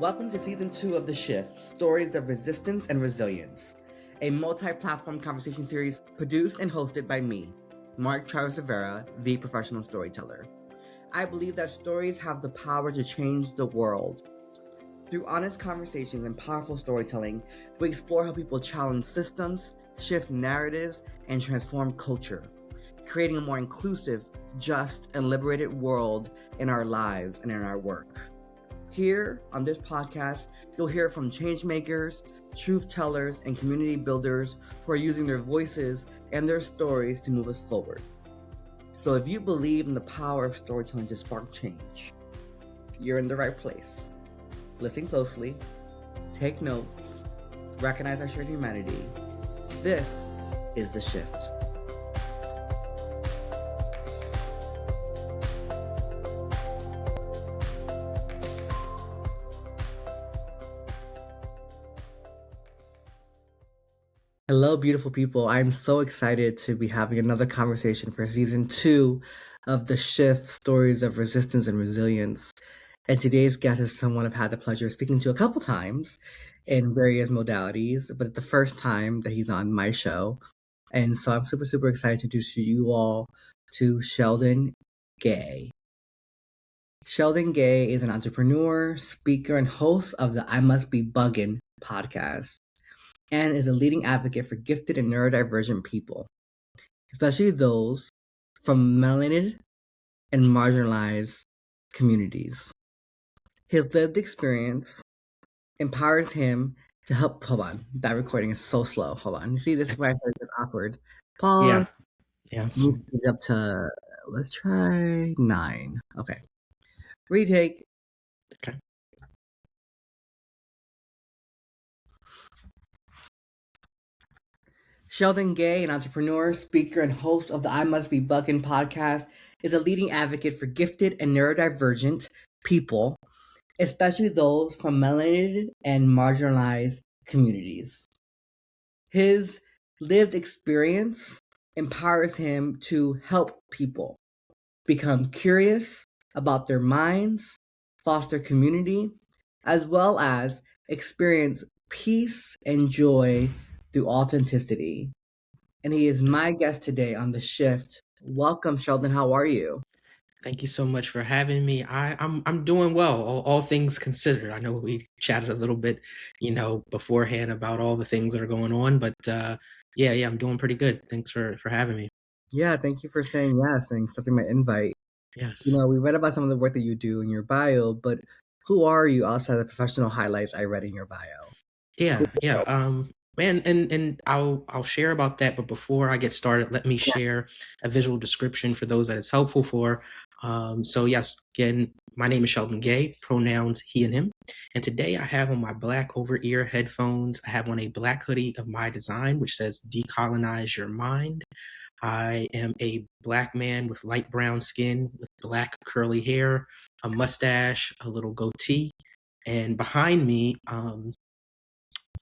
Welcome to Season 2 of The Shift, Stories of Resistance and Resilience, a multi-platform conversation series produced and hosted by me, Mark Travis Rivera, the professional storyteller. I believe that stories have the power to change the world. Through honest conversations and powerful storytelling, we explore how people challenge systems, shift narratives, and transform culture, creating a more inclusive, just, and liberated world in our lives and in our work. Here on this podcast, you'll hear from changemakers, truth tellers, and community builders who are using their voices and their stories to move us forward. So if you believe in the power of storytelling to spark change, you're in the right place. Listen closely, take notes, recognize our shared humanity. This is The Shift. Hello, beautiful people. I'm so excited to be having another conversation for Season 2 of The Shift, Stories of Resistance and Resilience. And today's guest is someone I've had the pleasure of speaking to a couple times in various modalities, but it's the first time that he's on my show. And so I'm super, super excited to introduce you all to Sheldon Gay. Sheldon Gay is an entrepreneur, speaker, and host of the I Must Be Buggin' podcast, and is a leading advocate for gifted and neurodivergent people, especially those from melanated and marginalized communities. His lived experience empowers him to help. Hold on, that recording is so slow. Hold on. You see, this is why I said it's awkward. Pause. Yeah. Move it up to, let's try 9. Okay. Retake. Okay. Sheldon Gay, an entrepreneur, speaker, and host of the I Must Be Buggin' podcast, is a leading advocate for gifted and neurodivergent people, especially those from melanated and marginalized communities. His lived experience empowers him to help people become curious about their minds, foster community, as well as experience peace and joy through authenticity. And he is my guest today on The Shift. Welcome, Sheldon. How are you? Thank you so much for having me. I'm doing well, all things considered. I know we chatted a little bit, beforehand about all the things that are going on, but yeah, I'm doing pretty good. Thanks for having me. Yeah, thank you for saying yes and accepting my invite. Yes. We read about some of the work that you do in your bio, but who are you outside the professional highlights I read in your bio? Yeah. Man, and I'll share about that, but before I get started, let me share a visual description for those that it's helpful for. So yes, again, my name is Sheldon Gay, pronouns he and him. And today I have on my black over-ear headphones, I have on a black hoodie of my design, which says Decolonize Your Mind. I am a black man with light brown skin, with black curly hair, a mustache, a little goatee. And behind me,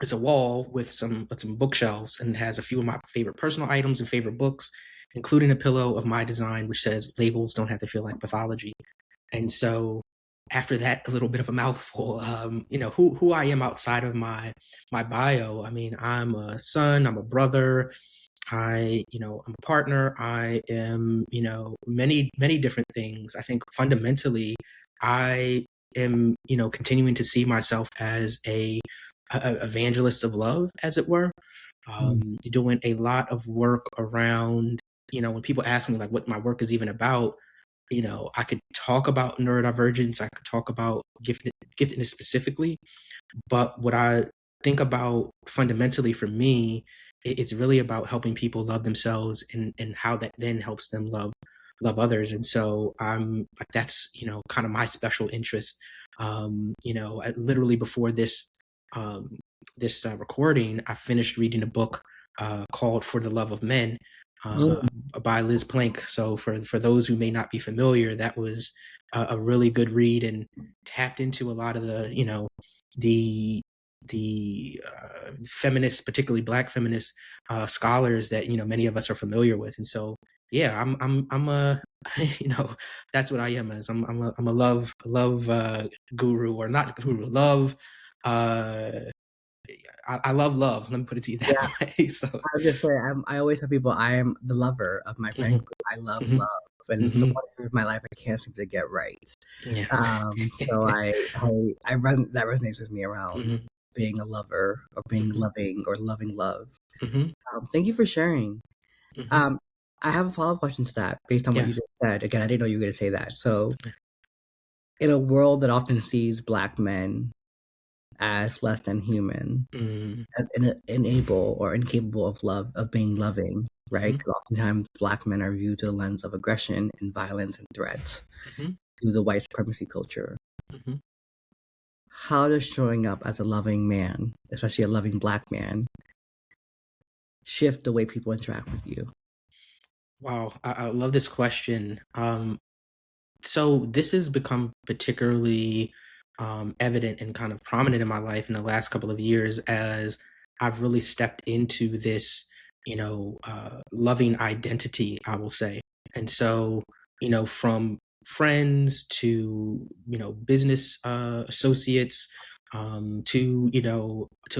it's a wall with some bookshelves, and it has a few of my favorite personal items and favorite books, including a pillow of my design which says labels don't have to feel like pathology. And so after that, a little bit of a mouthful, who I am outside of my bio. I mean, I'm a son, I'm a brother, I'm a partner, I am, many different things. I think fundamentally I am, continuing to see myself as a evangelist of love, as it were. Doing a lot of work around, when people ask me like what my work is even about, I could talk about neurodivergence, I could talk about giftedness specifically, but what I think about fundamentally for me, it's really about helping people love themselves and how that then helps them love others. And so I'm like, that's, kind of my special interest. Literally before this recording, I finished reading a book called For the Love of Men by Liz Plank. So for those who may not be familiar, that was a really good read and tapped into a lot of the feminists, particularly Black feminist scholars that many of us are familiar with. And so yeah, I'm a you know, that's what I am as. I'm a love guru, or not guru, love uh I love love. Let me put it to you that Yeah, way. So I was gonna say I always tell people I am the lover of my friend mhm, group. I love mhm, love, and it's the mhm, one area of my life I can't seem to get right. yeah. So that resonates with me around Mhm, being a lover or being mhm, loving or loving love. mhm, Thank you for sharing. mhm. Um, I have a follow up question to that based on what you Yes. just said. Again, I didn't know you were going to say that. So, in a world that often sees Black men as less than human, Mm, as unable or incapable of love, of being loving, right? mhm, Because oftentimes Black men are viewed through the lens of aggression and violence and threat mhm, through the white supremacy culture. mhm. How does showing up as a loving man, especially a loving Black man, shift the way people interact with you? Wow, I love this question. So this has become particularly evident and kind of prominent in my life in the last couple of years as I've really stepped into this, loving identity, I will say. And so, from friends to, business associates, to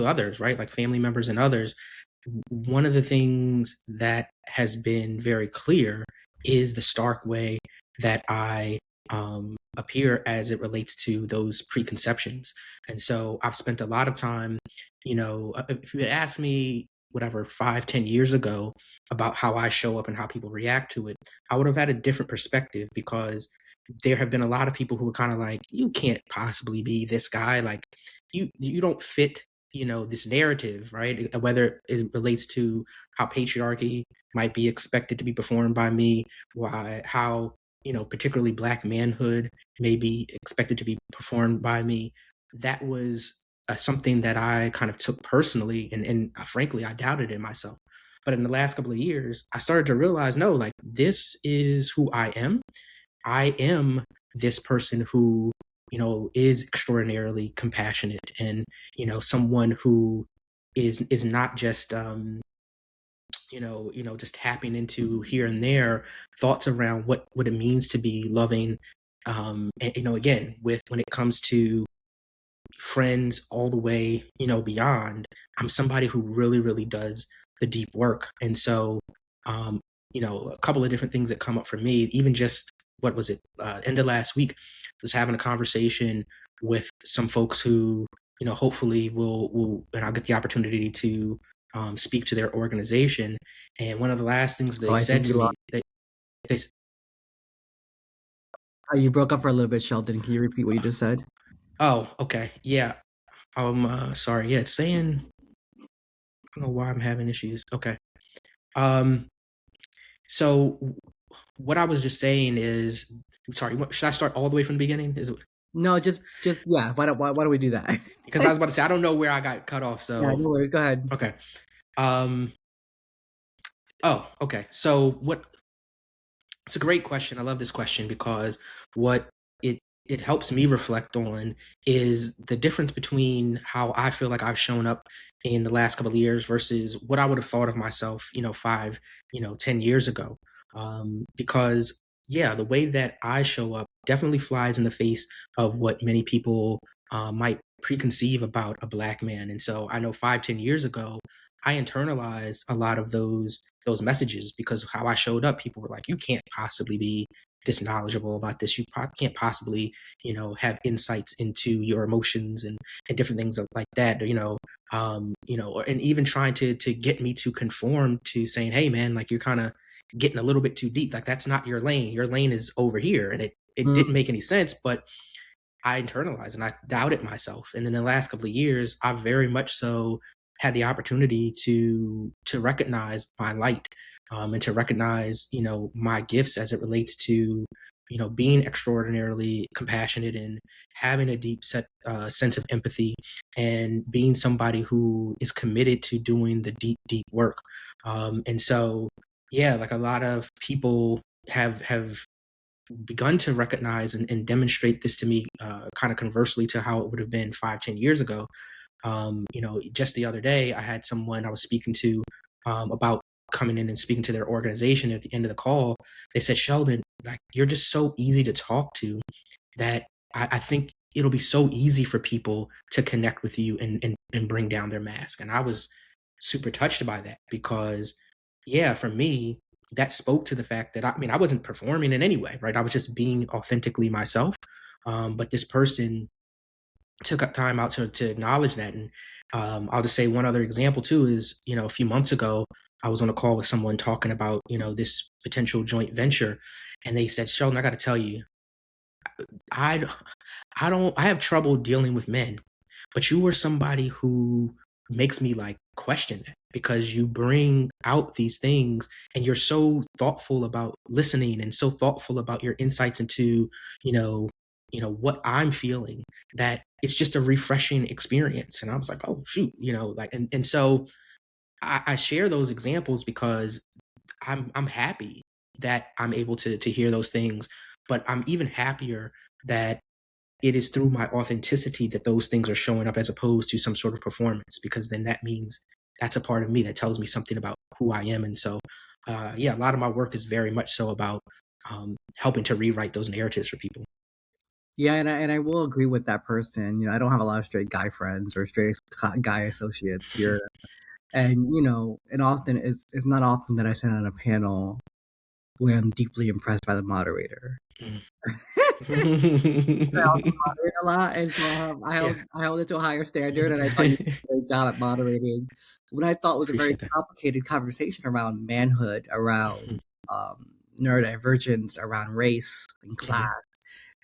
others, right? Like family members and others. One of the things that has been very clear is the stark way that I appear as it relates to those preconceptions. And so I've spent a lot of time, if you had asked me, whatever, 5, 10 years ago about how I show up and how people react to it, I would have had a different perspective because there have been a lot of people who were kind of like, you can't possibly be this guy. Like you don't fit, this narrative, right? Whether it relates to how patriarchy might be expected to be performed by me, how particularly Black manhood may be expected to be performed by me. That was something that I kind of took personally, and frankly, I doubted in myself. But in the last couple of years, I started to realize, no, like this is who I am. I am this person who, is extraordinarily compassionate, and, someone who is not just just tapping into here and there thoughts around what it means to be loving. And again, with when it comes to friends all the way, beyond, I'm somebody who really, really does the deep work. And so, um, a couple of different things that come up for me, even just what was it, end of last week, was having a conversation with some folks who, hopefully will, and I'll get the opportunity to speak to their organization. And one of the last things Oh, they I said think to we me, lost. You broke up for a little bit, Sheldon. Can you repeat what you just said? oh, okay, yeah, sorry, yeah, it's saying, I don't know why I'm having issues. Okay. Um, so what I was just saying is, sorry, should I start all the way from the beginning? No, just yeah. Why don't we do that? Because I was about to say I don't know where I got cut off. Yeah, So no worries. Go ahead. okay. Um. Oh, okay. So what? It's a great question. I love this question because what it helps me reflect on is the difference between how I feel like I've shown up in the last couple of years versus what I would have thought of myself, 5, 10 years ago. Because yeah, the way that I show up definitely flies in the face of what many people might preconceive about a Black man. And so I know 5, 10 years ago, I internalized a lot of those messages because of how I showed up. People were like, "You can't possibly be this knowledgeable about this. You can't possibly, have insights into your emotions and different things like that." Or, and even trying to get me to conform to saying, "Hey, man, like you're kind of getting a little bit too deep. Like that's not your lane. Your lane is over here." And it Mm, didn't make any sense, but I internalized and I doubted myself. And in the last couple of years, I've very much so had the opportunity to recognize my light, and to recognize, my gifts as it relates to, being extraordinarily compassionate and having a sense of empathy and being somebody who is committed to doing the deep, deep work. And so, yeah, like a lot of people have begun to recognize and demonstrate this to me, kind of conversely to how it would have been 5, 10 years ago. Just the other day, I had someone I was speaking to about coming in and speaking to their organization at the end of the call, they said, Sheldon, like, you're just so easy to talk to that I think it'll be so easy for people to connect with you and bring down their mask. And I was super touched by that because, yeah, for me, that spoke to the fact that I wasn't performing in any way, right? I was just being authentically myself. But this person took up time out to acknowledge that. And I'll just say one other example too is, a few months ago, I was on a call with someone talking about, this potential joint venture. And they said, Sheldon, I got to tell you, I, I have trouble dealing with men, but you were somebody who makes me like question that because you bring out these things and you're so thoughtful about listening and so thoughtful about your insights into, you know, what I'm feeling, that it's just a refreshing experience. And I was like, oh shoot, like, and so I share those examples because I'm happy that I'm able to hear those things, but I'm even happier that it is through my authenticity that those things are showing up as opposed to some sort of performance, because then that means that's a part of me that tells me something about who I am. And so, yeah, a lot of my work is very much so about helping to rewrite those narratives for people. Yeah, and I will agree with that person. I don't have a lot of straight guy friends or straight guy associates here. And, and often it's not often that I sit on a panel where I'm deeply impressed by the moderator. I also moderate a lot, and so I held it to a higher standard, and I thought you did a great job at moderating what I thought was a very Appreciate that. complicated conversation around manhood, around neurodivergence, around race and class,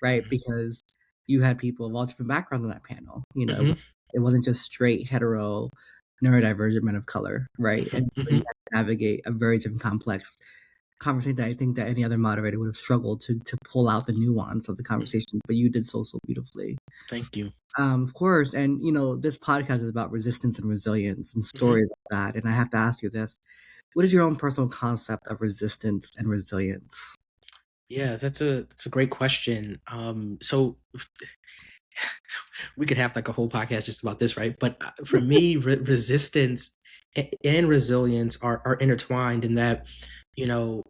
right? Because you had people of all different backgrounds on that panel. It wasn't just straight hetero neurodivergent men of color, right? And so you had to navigate a very different complex conversation that I think that any other moderator would have struggled to pull out the nuance of the conversation, but you did so beautifully. Thank you. Of course, and this podcast is about resistance and resilience and stories like that. And I have to ask you this: what is your own personal concept of resistance and resilience? Yeah, that's a great question. So we could have like a whole podcast just about this, right? But for me, resistance and resilience are intertwined in that,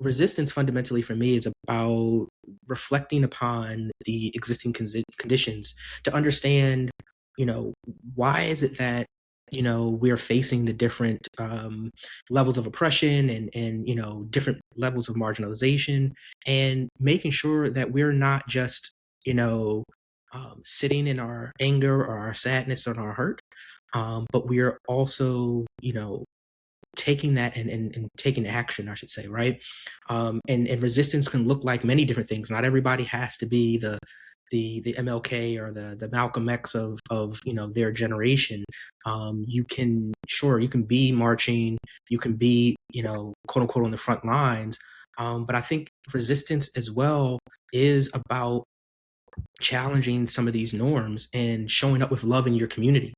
resistance fundamentally for me is about reflecting upon the existing conditions to understand, why is it that, we're facing the different levels of oppression and different levels of marginalization, and making sure that we're not just, sitting in our anger or our sadness or our hurt, but we are also, taking that and taking action, I should say, right? And resistance can look like many different things. Not everybody has to be the MLK or the Malcolm X of their generation. You can be marching, you can be quote unquote on the front lines, but I think resistance as well is about challenging some of these norms and showing up with love in your community,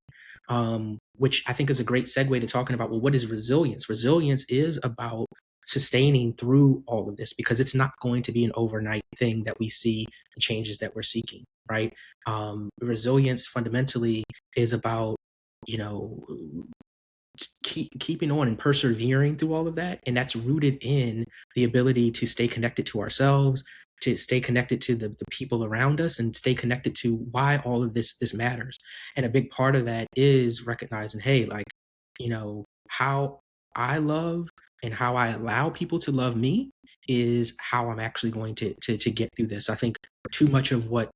which I think is a great segue to talking about, well, what is resilience? Resilience is about sustaining through all of this, because it's not going to be an overnight thing that we see the changes that we're seeking, right? Resilience fundamentally is about, keeping on and persevering through all of that. And that's rooted in the ability to stay connected to ourselves, to stay connected to the people around us, and stay connected to why all of this matters. And a big part of that is recognizing, hey, like, how I love and how I allow people to love me is how I'm actually going to get through this. I think too much of what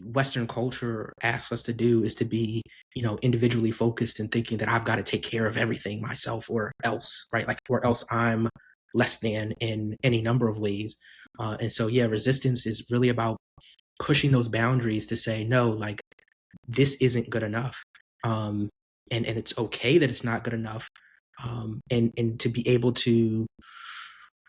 Western culture asks us to do is to be, individually focused and thinking that I've got to take care of everything myself or else, right? Like, or else I'm less than in any number of ways. And so, yeah, resistance is really about pushing those boundaries to say, no, like, this isn't good enough. And it's okay that it's not good enough. And to be able to,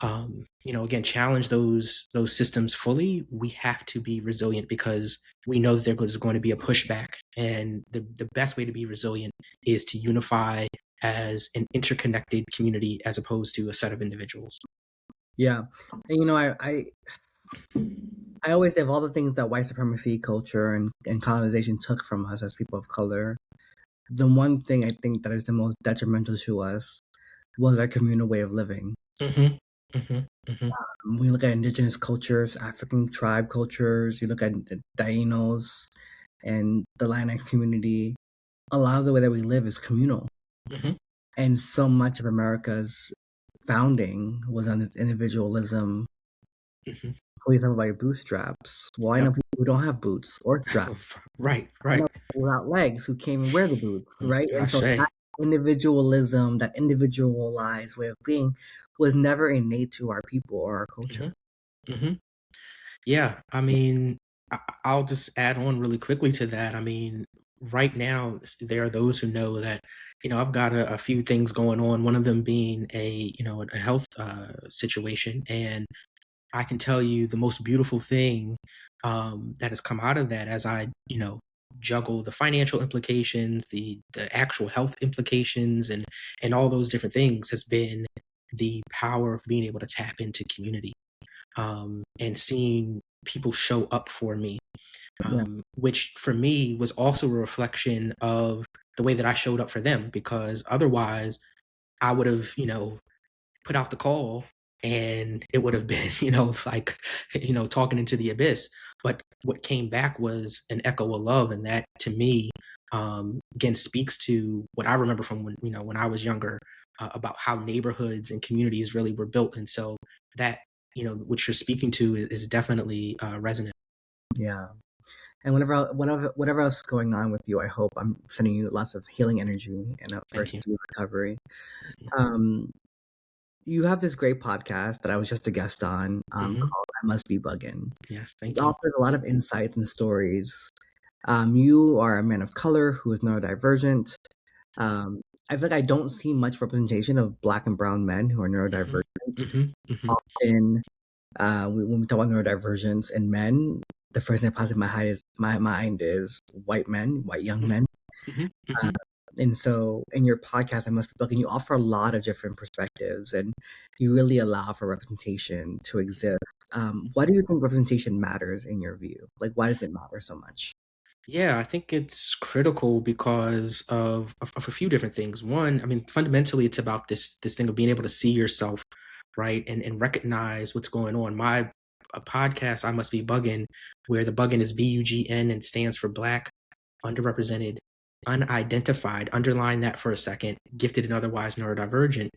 again, challenge those systems fully, we have to be resilient, because we know that there's going to be a pushback. And the best way to be resilient is to unify as an interconnected community as opposed to a set of individuals. Yeah, and I always say, of all the things that white supremacy culture and colonization took from us as people of color, the one thing I think that is the most detrimental to us was our communal way of living. Mhm. Mhm. Mhm. When you look at indigenous cultures, African tribe cultures, you look at the Tainos and the Latinx community, a lot of the way that we live is communal. Mhm. And so much of America's founding was on this individualism. Mhm. We talk about your bootstraps. Well, I know Yep. people who don't have boots or straps. Right. I know Right. people without legs who can't even wear the boots, right? And so Ashe. that individualism, that individualized way of being was never innate to our people or our culture. Mhm. Mhm. Yeah, I mean, I'll just add on really quickly to that. I mean, right now, there are those who know that, I've got a few things going on, one of them being a health situation. And I can tell you the most beautiful thing that has come out of that as I, juggle the financial implications, the actual health implications, and all those different things has been the power of being able to tap into community and seeing people show up for me, Yeah. which for me was also a reflection of the way that I showed up for them, because otherwise I would have, put out the call and it would have been, like, talking into the abyss. But what came back was an echo of love. And that to me, again, speaks to what I remember from when I was younger, about how neighborhoods and communities really were built. And so that, what you're speaking to is definitely resonant. Yeah. And whatever else is going on with you, I hope I'm sending you lots of healing energy and a Thank first you. recovery. Um, you have this great podcast that I was just a guest on, Hmm. called "I Must Be Buggin'." Yes. It Thank you. offers a lot of insights and stories. You are a man of color who is neurodivergent. Um, I feel like I don't see much representation of Black and brown men who are Hmm. neurodivergent. Hmm. Hmm. Often, when we talk about neurodivergence in men, the first thing that pops in my mind is white men, white young men. Hmm. Uh, Hmm. and so in your podcast, I Must Be Buggin', you offer a lot of different perspectives and you really allow for representation to exist. Why do you think representation matters in your view? Like, why does it matter so much? Yeah, I think it's critical because of a few different things. One, I mean, fundamentally, it's about this thing of being able to see yourself, right, and recognize what's going on. My a podcast, I Must Be Buggin', where the buggin is BUGN and stands for Black, underrepresented, unidentified. Underline that for a second. Gifted and otherwise neurodivergent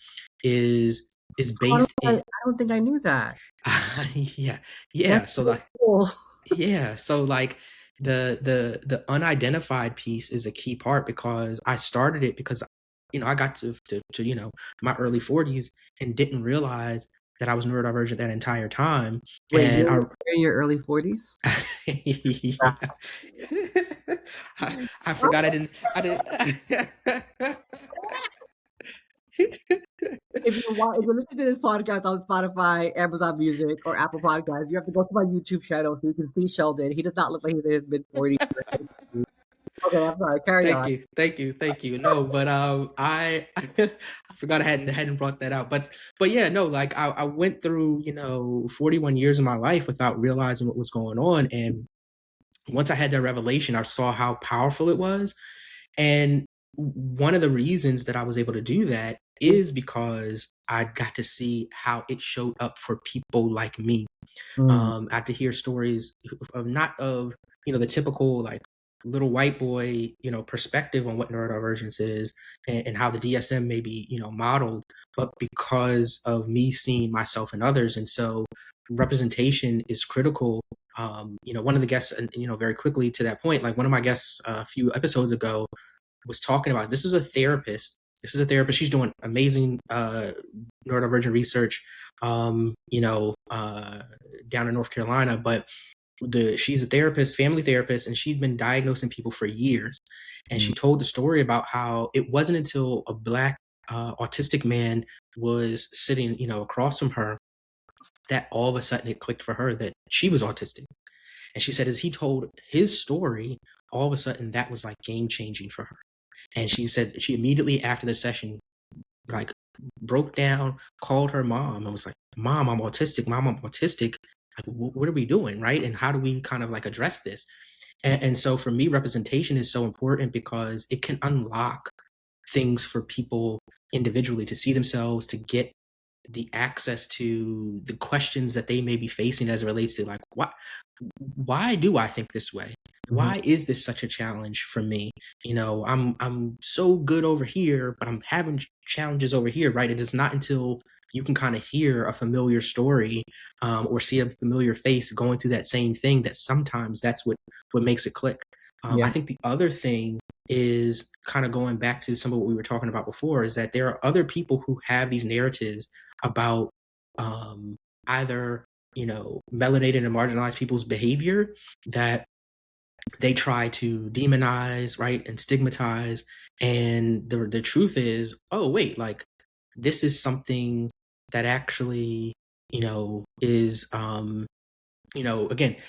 is Oh, based I in don't think I knew that. yeah, That's yeah. So so like cool. yeah, so like the unidentified piece is a key part because I started it because I got to my early 40s and didn't realize that I was neurodivergent that entire time. Wait, And you're in your early 40s? yeah. I forgot I didn't If you're listening to this podcast on Spotify, Amazon Music, or Apple Podcasts, you have to go to my YouTube channel so you can see Sheldon. He does not look like he's in his mid 40s. Okay, I'm sorry. Carry Thank on. you, thank you, thank you. No, but I I forgot I hadn't brought that out. But yeah, no, like I went through 41 years of my life without realizing what was going on, and once I had that revelation, I saw how powerful it was. And one of the reasons that I was able to do that is because I got to see how it showed up for people like me. Mm, I had to hear stories of not of the typical like little white boy perspective on what neurodivergence is, and how the DSM may be modeled, but because of me seeing myself and others. And so representation is critical. One of the guests, and very quickly to that point, like one of my guests a few episodes ago was talking about, this is a therapist. This is a therapist. She's doing amazing neurodivergent research, down in North Carolina. But she's a therapist, family therapist, and she'd been diagnosing people for years. And mm, she told the story about how it wasn't until a Black autistic man was sitting, across from her, that all of a sudden it clicked for her that she was autistic. And she said, as he told his story, all of a sudden that was like game changing for her. And she said she immediately after the session, like, broke down, called her mom, and was like, "Mom, I'm autistic. Mom, I'm autistic. Like, what are we doing, right? And how do we kind of like address this?" And so for me, representation is so important because it can unlock things for people individually to see themselves, to get the access to the questions that they may be facing as it relates to, like, why do I think this way? Mhm. Why is this such a challenge for me? I'm so good over here, but I'm having challenges over here, right? It is not until you can kind of hear a familiar story, or see a familiar face going through that same thing, that sometimes that's what makes it click. I Yeah. think the other thing is kind of going back to some of what we were talking about before, is that there are other people who have these narratives about, either, melanated and marginalized people's behavior, that they try to demonize, right, and stigmatize. And the truth is, oh wait, like, this is something that actually, is, again,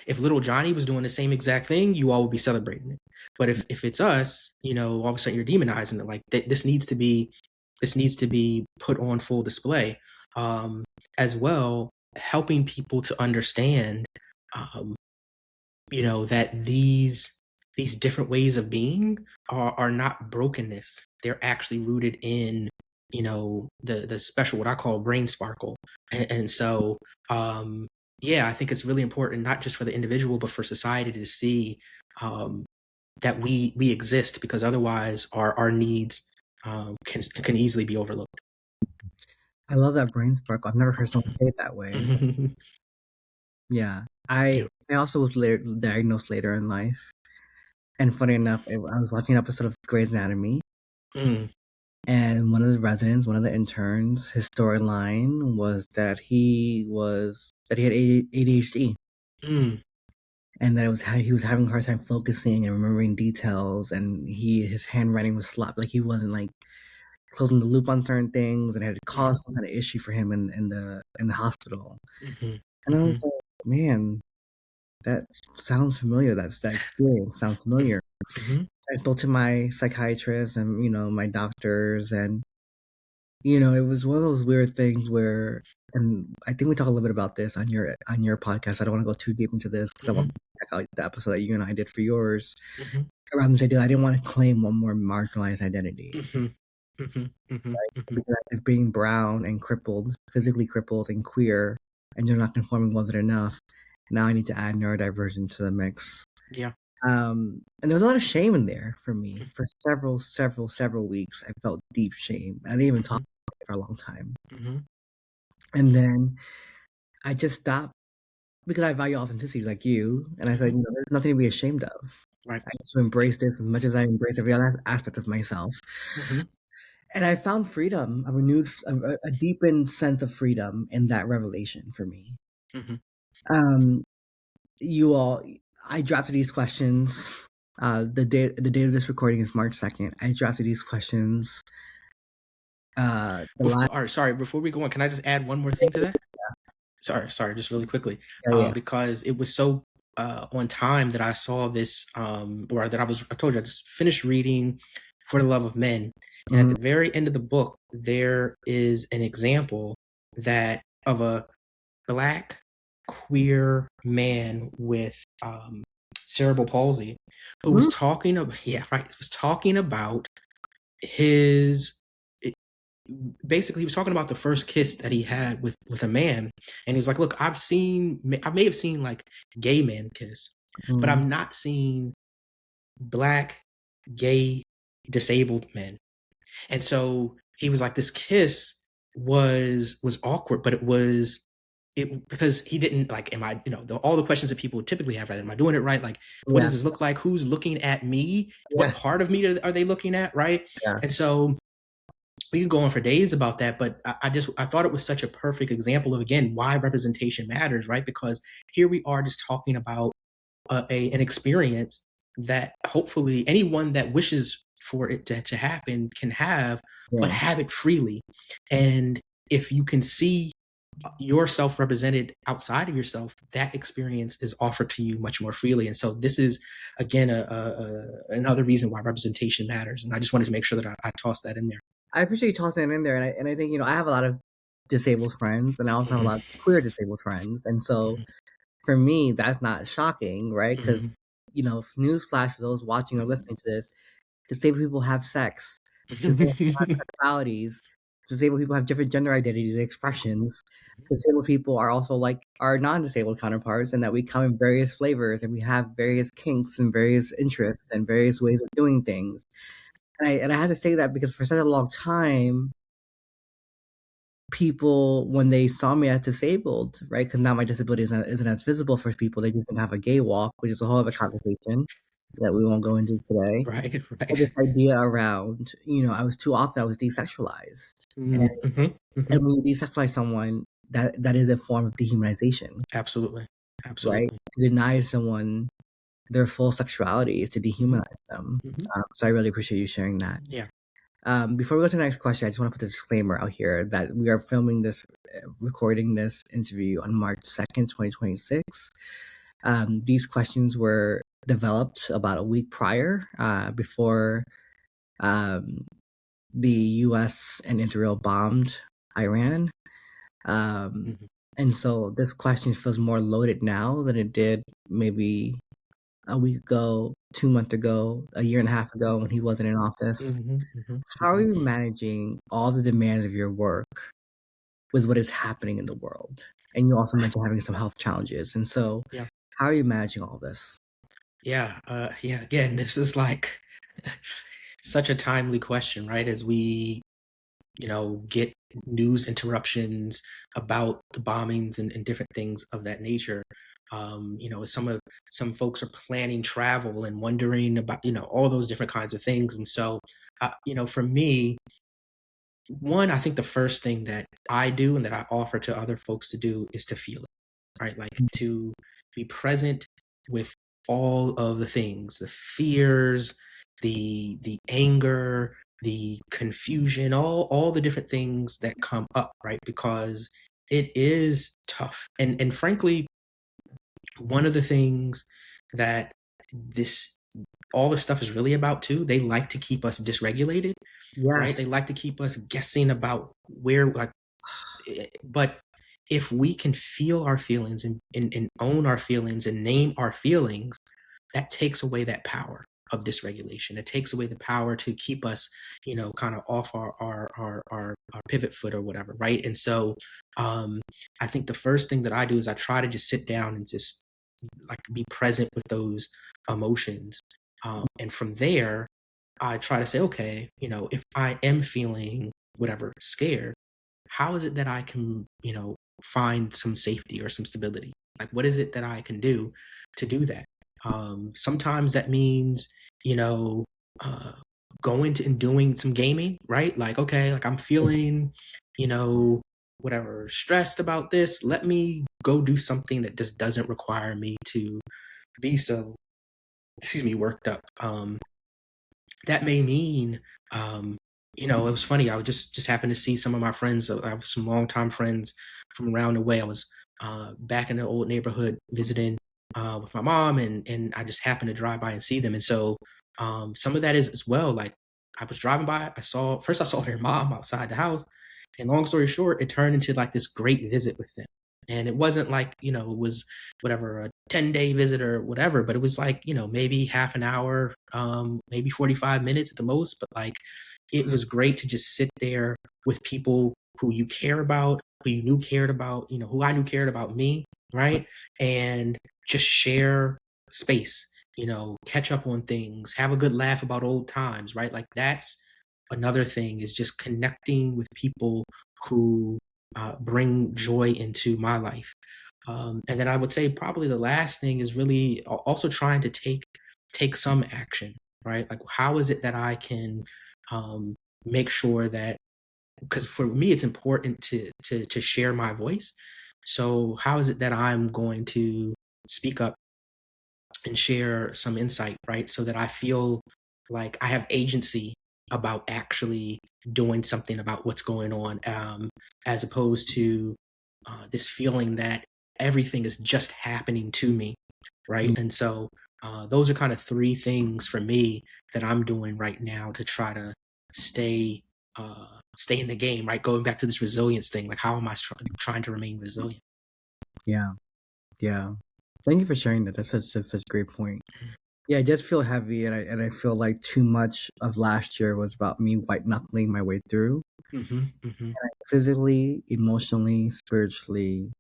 if little Johnny was doing the same exact thing, you all would be celebrating it. But if it's us, all of a sudden you're demonizing it. Like, this needs to be put on full display, um, as well, helping people to understand, um, that these different ways of being are not brokenness. They're actually rooted in, the special, what I call brain sparkle. And so, yeah, I think it's really important, not just for the individual, but for society to see, um, that we exist, because otherwise our needs, can easily be overlooked. I love that brain sparkle. I've never heard someone say it that way. Yeah. Yeah. I also was later diagnosed later in life. And funny enough, I was watching an episode of Grey's Anatomy, Mm, and one of the residents, one of the interns, his storyline was that he had ADHD, mm, and that he was having a hard time focusing and remembering details, and his handwriting was sloppy, like he wasn't like closing the loop on certain things, and it had mhm, caused some kind of issue for him in the hospital. mhm, And I was mhm, like, man, that sounds familiar. That experience sounds mhm, familiar. mhm, I spoke to my psychiatrist and my doctors, and it was one of those weird things where, and I think we talk a little bit about this on your podcast. I don't want to go too deep into this because I want mhm, to check out the episode that you and I did for yours mhm, around this idea. I didn't want to claim one more marginalized identity, mhm, mhm, mhm, mhm. because if being brown and crippled, physically crippled and queer, and you're not conforming wasn't enough, now I need to add neurodivergent to the mix. Yeah. And there was a lot of shame in there for me for several weeks. I felt deep shame. I didn't even talk Mhm, about it for a long time. mhm, And then I just stopped because I value authenticity like you. And I said, mhm. there's nothing to be ashamed of. Right. I need to embrace this as much as I embrace every other aspect of myself. Mhm, And I found freedom, a deepened sense of freedom in that revelation for me. mhm, Um, you all, I drafted these questions. The date of this recording is March 2nd. I drafted these questions. The last, All right, sorry. Before we go on, can I just add one more thing to that? Sorry, just really quickly, yeah, because it was so, on time, that I saw this, or that I told you, I just finished reading For the Love of Men, and at mhm, the very end of the book, there is an example that of a black queer man with, cerebral palsy, who was mhm, talking about, yeah, right, was talking about his basically he was talking about the first kiss that he had with a man, and he's like, look, I may have seen like gay men kiss, but mhm, I've not seen black gay disabled men. And so he was like, this kiss was awkward, but it because he didn't like, am I, all the questions that people would typically have, right? Am I doing it right? Like, what yeah, does this look like? Who's looking at me? yeah, What part of me are they looking at, right? yeah. And so we could go on for days about that, but I thought it was such a perfect example of, again, why representation matters, right? Because here we are just talking about, an experience that hopefully anyone that wishes for it to happen can have, but Yeah. have it freely. And if you can see yourself represented outside of yourself, that experience is offered to you much more freely. And so this is, again, another reason why representation matters. And I just wanted to make sure that I tossed that in there. I appreciate you tossing it in there, and I think I have a lot of disabled friends, and I also have a Mhm, lot of queer disabled friends, and so mhm, for me, that's not shocking, right? Because mhm, newsflash for those watching or listening to this, disabled people have sex, Disabled people have sexualities. Disabled people have different gender identities and expressions. Disabled people are also like our non-disabled counterparts, and that we come in various flavors and we have various kinks and various interests and various ways of doing things. And I had to say that because for such a long time, people, when they saw me as disabled, right? Because now my disability isn't as visible for people. They just didn't have a gay walk, which is a whole other conversation that we won't go into today. Right, But right. this idea around, I was desexualized. And, Mm-hmm. and when you desexualize someone, that is a form of dehumanization, Absolutely. right? Absolutely. To deny someone their full sexuality is to dehumanize them. Mm-hmm. So I really appreciate you sharing that. Yeah. Before we go to the next question, I just want to put a disclaimer out here that we are recording this interview on March 2nd, 2026. These questions were developed about a week prior, before um, the US and Israel bombed Iran. Mm-hmm. And so this question feels more loaded now than it did maybe a week ago, 2 months ago, a year and a half ago when he wasn't in office. Mm-hmm. Mm-hmm. How are Mm-hmm. you managing all the demands of your work with what is happening in the world? And you also mentioned having some health challenges. And so, Yeah. how are you managing all this? Yeah. Yeah. Again, this is like such a timely question, right? As we, get news interruptions about the bombings and different things of that nature. As some folks are planning travel and wondering about, all those different kinds of things. And so, for me, one, I think the first thing that I do and that I offer to other folks to do is to feel it, right? Like to be present with all of the things, the fears, the anger, the confusion, all the different things that come up, right? Because it is tough. And frankly, one of the things that this all this stuff is really about too, they like to keep us dysregulated, right? They Yes. like to keep us guessing about where, like, but if we can feel our feelings and own our feelings and name our feelings, that takes away that power of dysregulation. It takes away the power to keep us, kind of off our pivot foot or whatever, right? And so, I think the first thing that I do is I try to just sit down and just like be present with those emotions, and from there, I try to say, okay, if I am feeling whatever scared, how is it that I can, find some safety or some stability? Like, what is it that I can do to do that? Sometimes that means, you know, uh, going to and doing some gaming, right? Like, okay, like I'm feeling, you know, whatever, stressed about this. Let me go do something that just doesn't require me to be so, worked up. That may mean, um, it was funny. I would just happened to see some of my friends. I have some longtime friends from around the way. I was back in the old neighborhood visiting with my mom, and I just happened to drive by and see them. And so some of that is as well. Like I was driving by, I saw their mom outside the house, and long story short, it turned into like this great visit with them. And it wasn't like, it was whatever, a 10-day visit or whatever, but it was like, maybe half an hour, maybe 45 minutes at the most. But like, it was great to just sit there with people who you care about, who you knew cared about, who I knew cared about me, right? And just share space, catch up on things, have a good laugh about old times, right? Like that's another thing, is just connecting with people who bring joy into my life. And then I would say probably the last thing is really also trying to take some action, right? Like how is it that I can um, make sure that, because for me it's important to share my voice. So how is it that I'm going to speak up and share some insight, right? So that I feel like I have agency about actually doing something about what's going on, as opposed to this feeling that everything is just happening to me, right? And so those are kind of three things for me that I'm doing right now to try to stay stay in the game, right? Going back to this resilience thing, like how am I trying to remain resilient? Yeah. Yeah. Thank you for sharing that. That's such a great point. Yeah, I just feel heavy, and I feel like too much of last year was about me white knuckling my way through, Hmm. physically, emotionally, spiritually,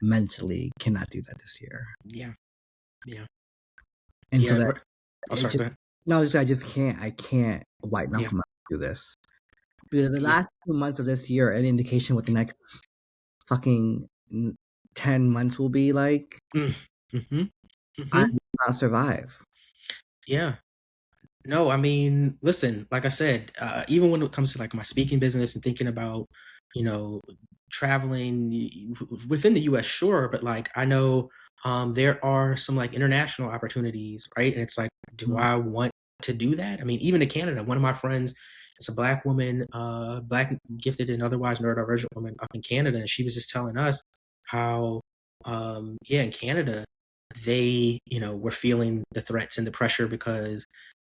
mentally. Cannot do that this year, Yeah, yeah, and so yeah. that Oh, it sorry. just Go ahead. no, just I just can't. I can't white Yeah, knuckle my way through this because the yeah. last 2 months of this year, an indication what the next fucking 10 months will be like. Mm-hmm. I Mm-hmm. will not survive. Yeah. No, I mean, listen, like I said, even when it comes to like my speaking business and thinking about, you know, traveling within the US, sure, but like I know there are some like international opportunities, right? And it's like, do Mm, I want to do that? I mean, even to Canada, one of my friends is a black woman, black gifted and otherwise neurodivergent woman up in Canada, and she was just telling us how, yeah, in Canada, they, were feeling the threats and the pressure because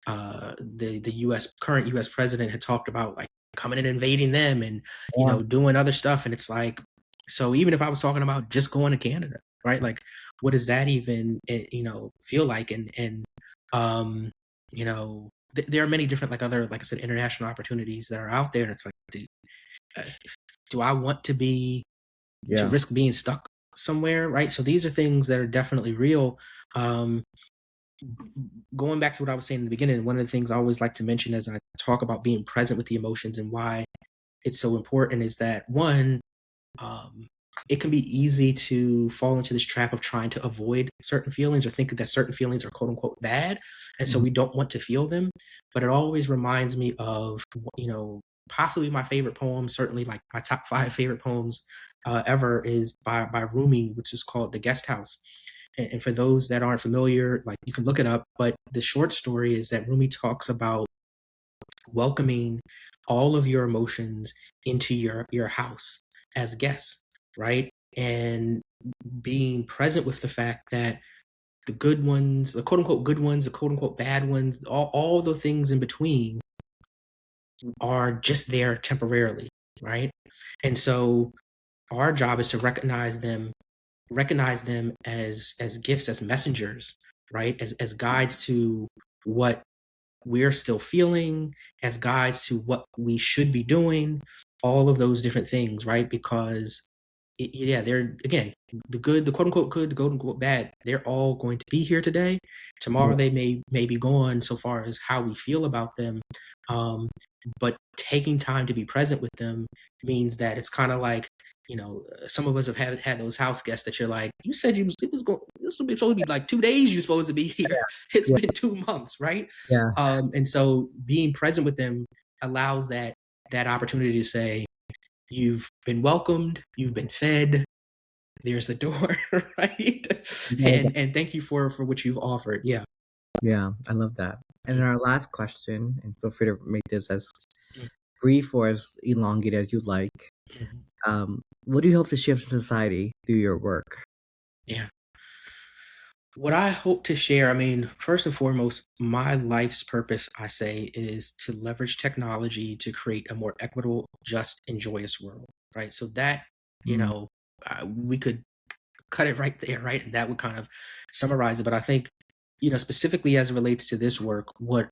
the U.S. current U.S. president had talked about like coming and invading them and yeah, doing other stuff, and it's like, so even if I was talking about just going to Canada, right? Like, what does that even feel like? And um, there are many different like other, like I said, international opportunities that are out there, and it's like, uh, do I want to yeah, risk being stuck somewhere, right? So these are things that are definitely real. Um, Going back to what I was saying in the beginning, one of the things I always like to mention as I talk about being present with the emotions and why it's so important is that one, um, it can be easy to fall into this trap of trying to avoid certain feelings or thinking that certain feelings are quote unquote bad. And so mhm, we don't want to feel them. But it always reminds me of, possibly my favorite poem, certainly like my top five favorite poems ever is by Rumi, which is called The Guest House. And for those that aren't familiar, like you can look it up, but the short story is that Rumi talks about welcoming all of your emotions into your house as guests, right? And being present with the fact that the good ones, the quote unquote good ones, the quote unquote bad ones, all the things in between are just there temporarily, right? And so our job is to recognize them as gifts, as messengers, right? As guides to what we're still feeling, as guides to what we should be doing, all of those different things, right? Because yeah, they're again the good, the quote unquote good, the quote unquote bad. They're all going to be here today. yeah, Tomorrow they may be gone. So far as how we feel about them, um, but taking time to be present with them means that it's kind of like some of us have had those house guests that you're like, you said this will be supposed to be like 2 days. You're supposed to be here. It's yeah, been 2 months, right? yeah, And so being present with them allows that opportunity to say, you've been welcomed, you've been fed. There's the door, right? yeah. And thank you for what you've offered. Yeah. Yeah, I love that. And then our last question, and feel free to make this as Mhm. brief or as elongated as you like. Mhm. What do you hope to shift in society through your work? Yeah. What I hope to share, I mean, first and foremost, my life's purpose, I say, is to leverage technology to create a more equitable, just, and joyous world, right? So that, you Mm, know, we could cut it right there, right? And that would kind of summarize it. But I think, specifically as it relates to this work, what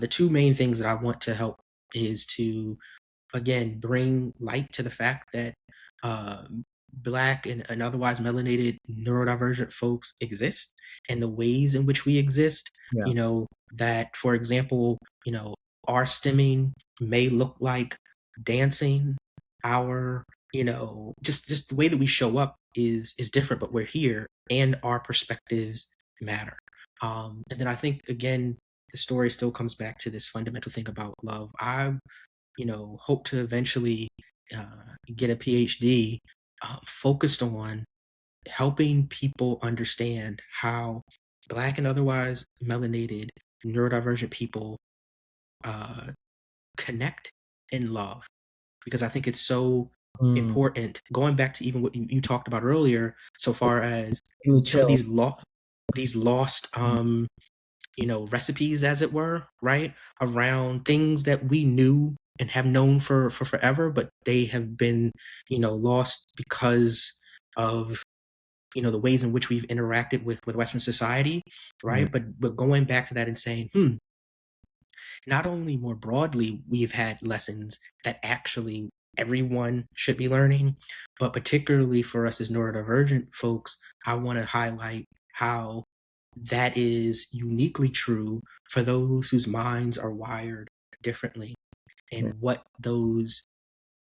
the two main things that I want to help is to again bring light to the fact that uh, black and otherwise melanated neurodivergent folks exist and the ways in which we exist. yeah, That for example, our stimming may look like dancing. Our just the way that we show up is different, but we're here and our perspectives matter. And then I think again the story still comes back to this fundamental thing about love. I hope to eventually get a PhD focused on helping people understand how Black and otherwise melanated neurodivergent people uh, connect in love. Because I think it's so mm, important. Going back to even what you talked about earlier, so far as give me some of chill. these lost recipes, as it were, right? Around things that we knew and have known for forever, but they have been, lost because of the ways in which we've interacted with Western society, right? Yeah. But going back to that and saying, not only more broadly, we've had lessons that actually everyone should be learning, but particularly for us as neurodivergent folks, I want to highlight how that is uniquely true for those whose minds are wired differently, Yeah. and what those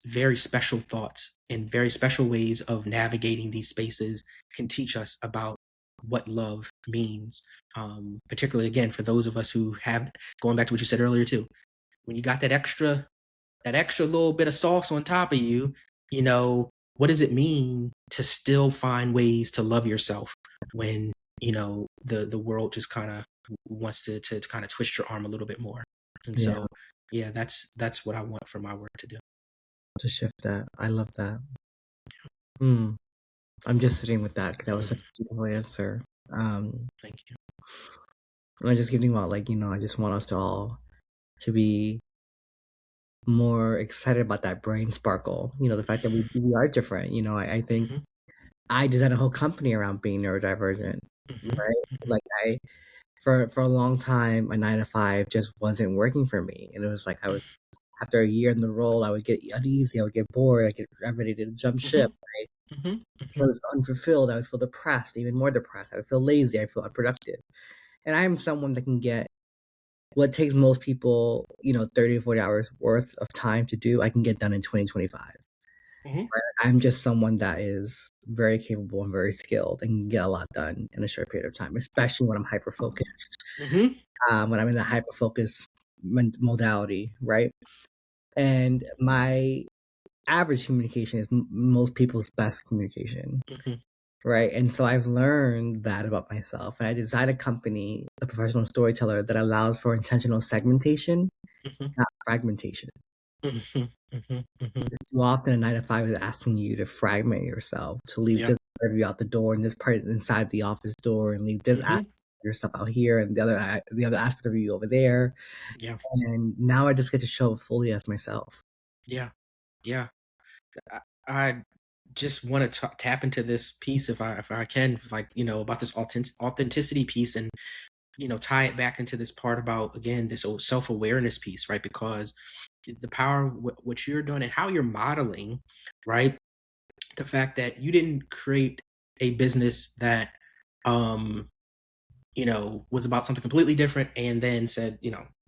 very special thoughts and very special ways of navigating these spaces can teach us about what love means. Particularly, again, for those of us who have, going back to what you said earlier too, when you got that extra little bit of sauce on top of you, what does it mean to still find ways to love yourself when the world just kind of wants to kind of twist your arm a little bit more. And Yeah. so, yeah, that's what I want for my work to do. To shift that. I love that. I'm just sitting with that because that was such a beautiful answer. Thank you. I'm just getting about I just want us to all to be more excited about that brain sparkle. The fact that we are different. I think Mhm, I designed a whole company around being neurodivergent, mhm, right? mhm, Like I for a long time, a 9 to 5 just wasn't working for me, and it was like I was after a year in the role, I would get uneasy, I would get bored, I'm ready to jump ship. mhm, mhm, I mhm, was unfulfilled. I would feel depressed, even more depressed. I would feel lazy. I feel unproductive. And I'm someone that can get what takes most people, 30 to 40 hours worth of time to do, I can get done in 2025. mhm, Right? I'm just someone that is very capable and very skilled and can get a lot done in a short period of time, especially when I'm hyper focused. mhm, When I'm in the hyper focus modality, right? And my average communication is most people's best communication. mhm, Right. And so I've learned that about myself. And I designed a company, a professional storyteller, that allows for intentional segmentation, mhm, not fragmentation. mhm, mhm, mhm. Too often a 9 to 5 is asking you to fragment yourself, to leave Yeah. this part of you out the door and this part inside the office door and leave this Mhm. aspect of yourself out here and the other aspect of you over there. Yeah. And now I just get to show up fully as myself. Yeah. Yeah. I just want to tap into this piece if I can, like, about this authenticity piece, and tie it back into this part about, again, this old self-awareness piece, right? Because the power of what you're doing and how you're modeling, right? The fact that you didn't create a business that um was about something completely different, and then said,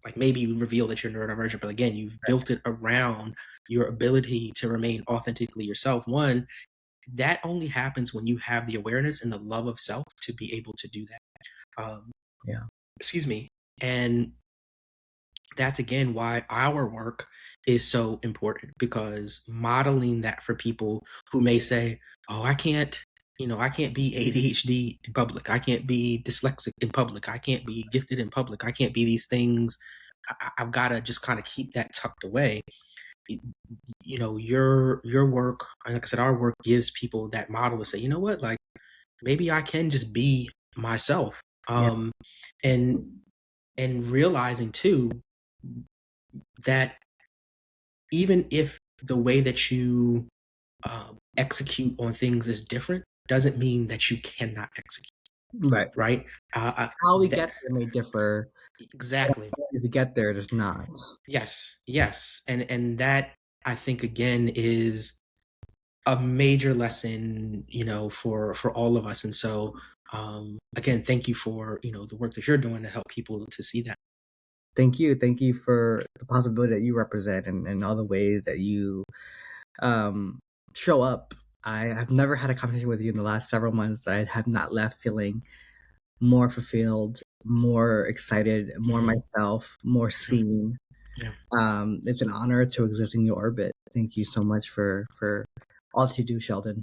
like, maybe you reveal that you're neurodivergent, but again, you've built it around your ability to remain authentically yourself. One, that only happens when you have the awareness and the love of self to be able to do that. Yeah. Excuse me. And that's, again, why our work is so important, because modeling that for people who may say, oh, I can't be ADHD in public, I can't be dyslexic in public, I can't be gifted in public, I can't be these things, I've got to just kind of keep that tucked away. Your work, like I said, our work gives people that model to say, you know what, like, maybe I can just be myself. Yeah. Um and and realizing too that even if the way that you execute on things is different, doesn't mean that you cannot execute, Right. right? How we That get there may differ. exactly. Ways to get there, there's not. Yes, yes, and that, I think, again, is a major lesson, for all of us. And so, again, thank you for the work that you're doing to help people to see that. Thank you. Thank you for the possibility that you represent and all the ways that you um, show up. I have never had a conversation with you in the last several months that I have not left feeling more fulfilled, more excited, more Mhm. myself, more Yeah, seen. yeah. It's an honor to exist in your orbit. Thank you so much for all that you do, Sheldon.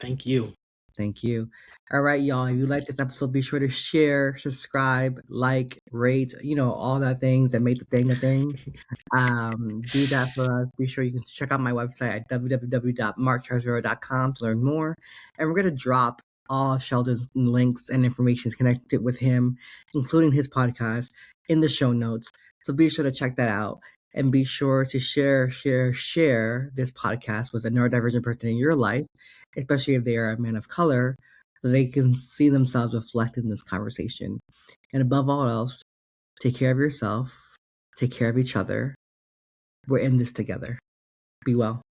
Thank you. Thank you. All right, y'all. If you like this episode, be sure to share, subscribe, like, rate, all that things that make the thing a thing. Do that for us. Be sure you can check out my website at www.marktravisrivera.com to learn more. And we're going to drop all Sheldon's links and information connected with him, including his podcast, in the show notes. So be sure to check that out. And be sure to share this podcast with a neurodivergent person in your life, especially if they are a man of color, so they can see themselves reflected in this conversation. And above all else, take care of yourself, take care of each other. We're in this together. Be well.